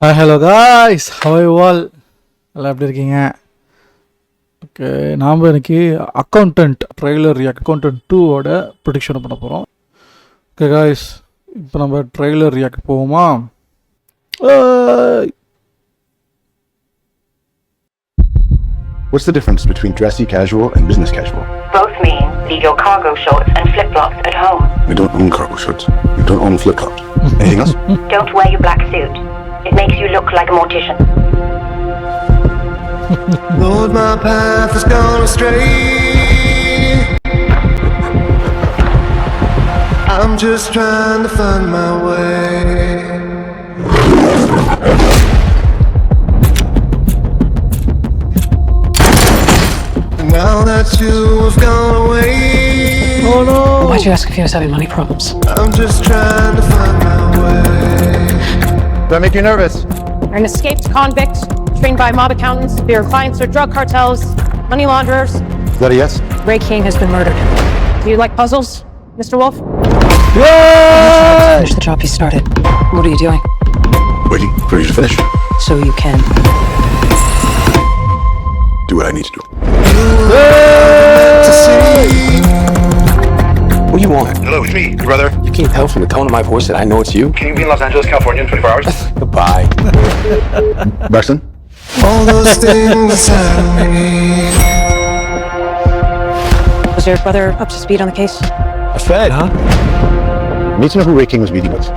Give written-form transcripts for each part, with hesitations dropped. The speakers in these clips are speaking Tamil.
Hello guys, how you all? எல்லாம் எப்படி இருக்கீங்க? ஓகே, நாம் இன்னைக்கு அக்கௌண்டன்ட் ட்ரெய்லர் அக்கௌண்டன்ட் 2ஓட ப்ரிடிக்ஷன் பண்ண போகிறோம். ஓகே காய்ஸ், இப்போ நம்ம ட்ரெய்லர் ரியாக்ட் போவோமா? What's the difference between dressy casual and business casual? Both mean leave your cargo shorts and flip-flops at home. We don't own cargo shorts. We don't own flip-flops. Anything else? Don't wear your black suit. It makes you look like a mortician. Lord, my path has gone astray. I'm just trying to find my way. Now that you have gone away, Oh no! Why'd you ask if he was having money problems? I'm just trying to find my way. Does that make you nervous? You're an escaped convict, trained by mob accountants. Your clients are drug cartels, money launderers. Is that a yes? Ray King has been murdered. Do you like puzzles, Mr. Wolf? Yeah! Finish the job he started. What are you doing? Waiting for you to finish. So you can. Do what I need to do. To see. What do you want? Hello, it's me, your brother. You can't tell from the tone of my voice that I know it's you? Can you be in Los Angeles, California in 24 hours? Goodbye. Braxton? All those things inside me. Was your brother up to speed on the case? A Fed, huh? Need to know who Ray King was meeting with.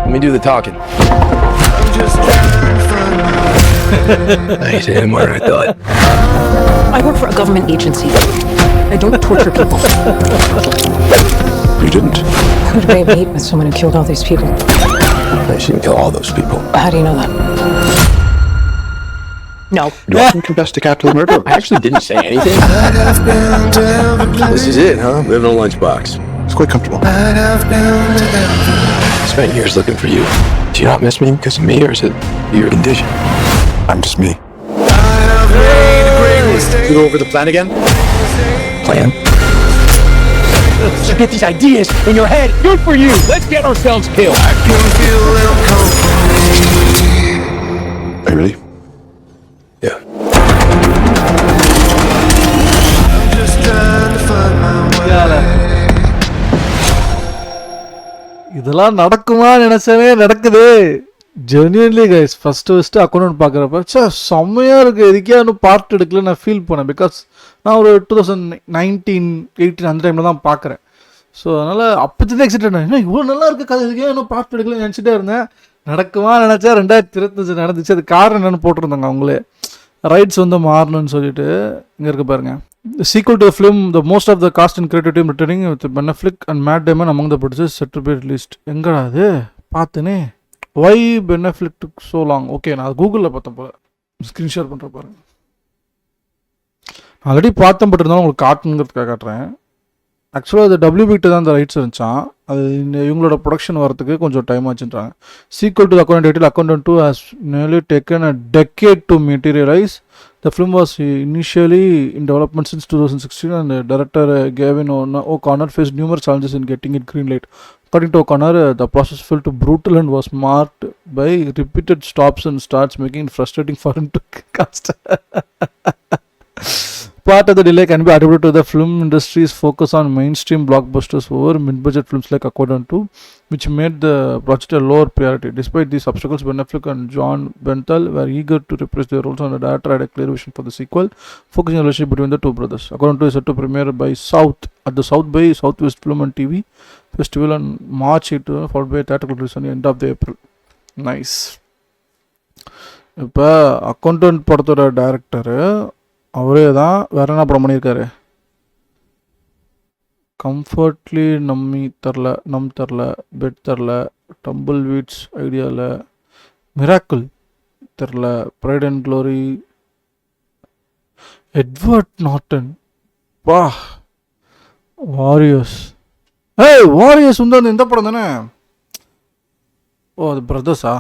Let me do the talking. I'm just trying to find my way. I hit him where I thought. I work for a government agency. I don't torture people. You didn't. Who did Ray meet with someone who killed all these people? I shouldn't kill all those people. How do you know that? No. You often confess to capital murder. I actually didn't say anything. I've been to every place. This is it, huh? Living on a lunchbox. It's quite comfortable. I've been to every. Spent years looking for you. Do you not miss me because of me, or is it your condition? I'm just me. I have made a great mistake. You go over the plan again? Plan? You get these ideas in your head. Good for you. Let's get ourselves killed. I can feel them come from me. Are you ready? Yeah. I'm just trying to find my way. இதெல்லாம் நடக்குமா நினைச்சவே நடக்குது. ஜென்யூன்லி கைஸ், ஃபஸ்ட்டு அக்கௌண்ட் பார்க்குறப்ப செம்மையாக இருக்குது. எதுக்கே இன்னும் பார்ட் எடுக்கல நான் ஃபீல் பண்ணேன். பிகாஸ் நான் ஒரு 2019-18 அந்த டைமில் தான் பார்க்குறேன். ஸோ அதனால் அப்போது எக்ஸைட்டட் இன்னும் இவ்வளோ நல்லா இருக்குது கதை, எதுக்கே இன்னும் பார்ட் எடுக்கல நினச்சிட்டே இருந்தேன். நடக்குமா நினச்சா 2025 நடந்துச்சு. அது காரணம் என்னென்னு போட்டிருந்தாங்க அவங்களே. ரைட்ஸ் வந்து மாறணும்னு சொல்லிட்டு இங்கே இருக்க பாருங்க. Sequel to the film, the most of the cast and creative team returning with Ben Affleck and Matt Damon among the producers set to be released. எங்கடா அது பார்த்தனே? Why Ben Affleck took so long? Okay, நான் கூகுளில் பார்த்தேன் போல. ஸ்க்ரீன் ஷேர் பண்ணுற பாருங்க. ஆல்ரெடி பார்த்தேன், பட் இருந்தாலும் உங்களுக்கு காட்டுங்கிறதுக்காக காட்டுறேன். ஆக்சுவலாக அது WB தான் அந்த ரைட்ஸ் இருந்துச்சான். அது இவங்களோட ப்ரொடக்ஷன் வரதுக்கு கொஞ்சம் time ஆச்சுன்றாங்க. Sequel to the Accountant 2 has nearly taken a decade to materialize. The film was initially in development since 2016 and director Gavin O'Connor faced numerous challenges in getting it greenlit. According to O'Connor, the process felt brutal and was marked by repeated stops and starts, making it frustrating for him to cast. Part of the delay can be attributed to the film industry's focus on mainstream blockbusters over mid-budget films like Accountant 2, which made the project a lower priority. Despite these obstacles, Ben Affleck and John Bernthal were eager to reprise their roles, and the director had a clear vision for the sequel, focusing on the relationship between the two brothers. Accountant 2 is set to premiere at the South by Southwest Film and TV Festival on March 8, followed by a theatrical release on the end of the April. Nice. இப்போ அக்கௌண்டன்ட் படத்தோட டைரக்டரு அவரே தான். வேறு என்ன படம் பண்ணியிருக்காரு? கம்ஃபர்ட்லி நம் தரல பெட் தரல, டம்பிள் வீட்ஸ் ஐடியாவில், மிராக்கிள் தெரில, pride and glory, Edward Norton, வா, வாரியர்ஸ். வாரியர்ஸ் வந்து இந்த படம் தானே? ஓ, அது பிரதர்ஸா?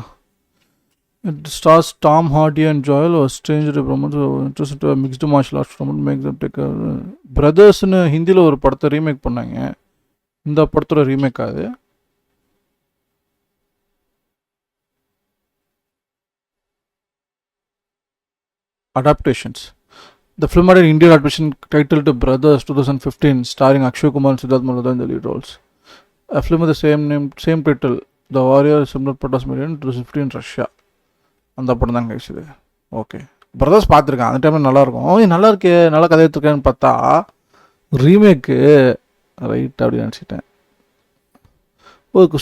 It stars Tom Hardy and Joel was changed from interested to a mixed martial arts from make them take a brothersனு ஹிந்தியில் ஒரு படத்தை ரீமேக் பண்ணாங்க. இந்த படத்தோட ரீமேக் அது. adaptations. The film had an Indian adaptation titled Brothers 2015, starring Akshay Kumar and Siddharth Malhotra in the lead roles. A film with the same name, same title, The Warrior, similar plot as Million 2015 Russia. அந்த படம் தான் கைஸ் இது. ஓகே, பிரதர்ஸ் பார்த்துருக்கேன், அந்த டைமில் நல்லாயிருக்கும். நல்லா இருக்கே, நல்லா கதை எடுத்துருக்கேன்னு பார்த்தா ரீமேக்கு ரைட் அப்படின்னு நினச்சிட்டேன்.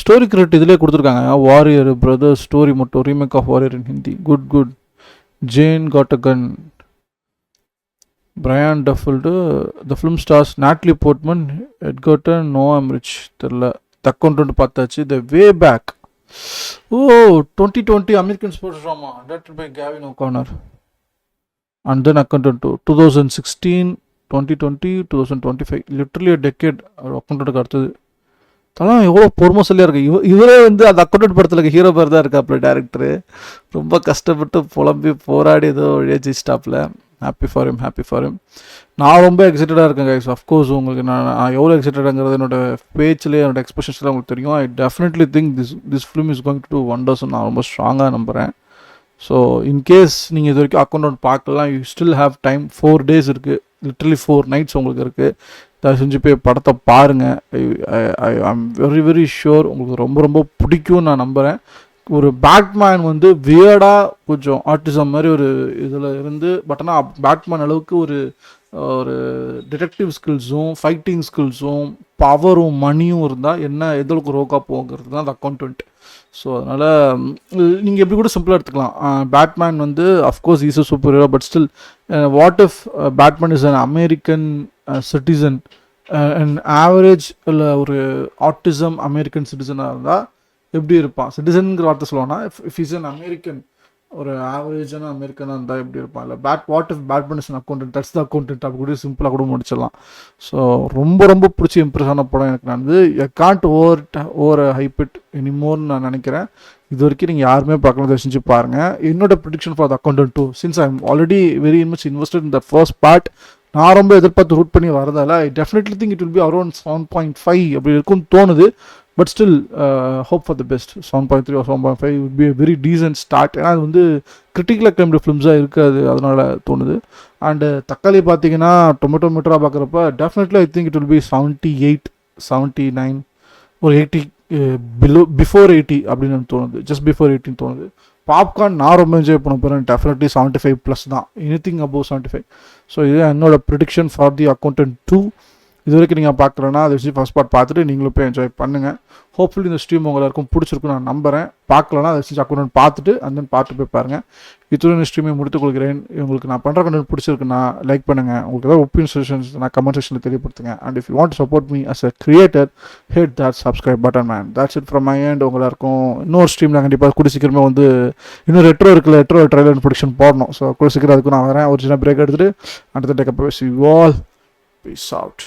ஸ்டோரி கிரெடிட் இதிலே கொடுத்துருக்காங்க. வாரியர் பிரதர்ஸ் ஸ்டோரி மட்டும், remake of Warrior in Hindi. Good. Jane got a gun, Brian Duffield. The film stars Natalie Portman, Edgerton, Noah Emmerich. தெரில, த அக்கௌண்டன்ட் பார்த்தாச்சு. The way back, 2020 American sports drama directed by Gavin O'Connor. And then accountant 2016, 2020, 2025, literally a decade அக்கௌண்டன்ட்டுக்கு அடுத்தது. அதெல்லாம் எவ்வளோ பொறுமைசலியாக இருக்குது. இவரே வந்து அந்த அக்கௌண்டன்ட் படத்தில் ஹீரோ பேர் தான் இருக்காப்புல டேரக்டரு. ரொம்ப கஷ்டப்பட்டு புலம்பி போராடி ஏதோ ஜெயிச்சிட்டாப்புல. Happy for him. நான் ரொம்ப எக்ஸைட்டடாக இருக்கேன் கைஸ். அஃப்கோர்ஸ் உங்களுக்கு நான் எவ்வளோ எக்ஸைட்டடாங்கிறது என்னோட பேச்சில், என்னோட எக்ஸ்பிரஷன்ஸ்லாம் உங்களுக்கு தெரியும். ஐ definitely think this film is going to two wonders. நான் ரொம்ப ஸ்ட்ராங்காக நம்புகிறேன். ஸோ இன்கேஸ் நீங்கள் இது வரைக்கும் அக்கௌண்ட் பார்க்கலாம், you still have time. 4 days இருக்குது, லிட்ரலி 4 nights உங்களுக்கு இருக்குது. தயவு செஞ்சு போய் படத்தை பாருங்கள். ஐ ஆம் வெரி ஷுர் உங்களுக்கு ரொம்ப ரொம்ப பிடிக்கும்னு நான் நம்புகிறேன். ஒரு பேட்மேன் வந்து வியர்டாக கொஞ்சம் ஆர்டிசம் மாதிரி ஒரு இதில் இருந்து, பட் ஆனால் பேட்மேன் அளவுக்கு ஒரு டிடெக்டிவ் ஸ்கில்ஸும் ஃபைட்டிங் ஸ்கில்ஸும் பவரும் மணியும் இருந்தால் என்ன எதற்கு ரோக்கா போங்கிறது தான் அந்த அக்கௌண்டன்ட். ஸோ அதனால் நீங்கள் எப்படி கூட சிம்பிளாக எடுத்துக்கலாம். பேட்மேன் வந்து of course is a super hero, but still what if Batman is an American citizen, and average இல்லை ஒரு ஆட்டிசம் அமெரிக்கன் சிட்டிசனாக இருந்தால் எப்படி இருப்பான்? சிட்டிசனுங்கிற வார்த்தை சொல்லுவானா, இஃப் இஸ் அன் அமெரிக்கன், ஒரு ஆவரேஜான அமெரிக்கனாக இருந்தால் எப்படி இருப்பான்? இல்லை what if Batman is an accountant, that's the accountant, அப்படி கூட சிம்பிளாக கூட முடிச்சிடலாம். ஸோ ரொம்ப பிடிச்சி இம்ப்ரெஸ் ஆன படம் எனக்கு. நான் வந்து I can't over hype it எனிமோர்னு நான் நினைக்கிறேன். இது வரைக்கும் நீங்கள் யாருமே பார்க்கலாம், அதை செஞ்சு பாருங்கள். என்னோட prediction for the accountant 2, since I am already very much invested in the first part, நான் ரொம்ப எதிர்பார்த்து ரூட் பண்ணி வரதால I definitely think it will be around 7.5 அப்படி இருக்கும்னு தோணுது. But still hope for the best. 7.3 or 7.5 would be a very decent start. ஏன்னா அது வந்து கிரிட்டிக்கல் அக்ளைம்டு ஃபிலிம்ஸாக இருக்காது, அதனால் தோணுது. அண்டு தக்காளி பார்த்தீங்கன்னா டொமேட்டோ மீட்டராக பார்க்குறப்ப definitely I think it will B 78, 79 ஒரு 80 பிஃபோர் 80 அப்படின்னு தோணுது. ஜஸ்ட் பிஃபோர் 80 தோணுது. பாப்கார்ன் நான் ரொம்ப என்ஜாய் பண்ண போகிறேன். டெஃபினெட்லி 75+ தான், எனிதிங் அபவ் 75. ஸோ இது என்னோட ப்ரிடிக்ஷன் ஃபார் தி அக்கௌண்டன்ட் 2. இது வரைக்கும் நீங்கள் பார்க்குறேன்னா அதை வச்சு ஃபஸ்ட் பார்ட் பார்த்துட்டு நீங்களும் போய் என்ஜாய் பண்ணுங்கள். ஹோப்ஃபுல்லி இந்த ஸ்ட்ரீம் எல்லாருக்கும் பிடிச்சிருக்கும் நான் நம்புகிறேன். பார்க்கலன்னா அதை வச்சு அக்கௌண்ட் பார்த்துட்டு அந்த பார்த்து போய் பாருங்கள். இத்துடன் இந்த ஸ்ட்ரீமை முடித்துக் கொள்கிறேன். உங்களுக்கு நான் பண்ணுற கண்டென்ட் பிடிச்சிருக்குன்னா லைக் பண்ணுங்கள். உங்களுக்கு ஏதாவது ஒப்பீனியன் சஜஷன்ஸ் நான் கமெண்ட் செக்ஷனில் தெரியப்படுத்துங்க. And if you want to support me as a creator, hit that subscribe button man. That's it from my end. உங்களை இருக்கும் இன்னொரு ஸ்ட்ரீமில் கண்டிப்பாக கூடி சீக்கிரமே வந்து இன்னும் ரெட்ரோ இருக்குல்ல, ரெட்ரோ ட்ரைலர் ப்ரொடிக்ஷன் போடணும். ஸோ கூடி சீக்கிரம் அதுக்கு நான் வரேன். ஒரு சின்ன பிரேக் எடுத்துகிட்டு அடுத்த take up you all. Peace out.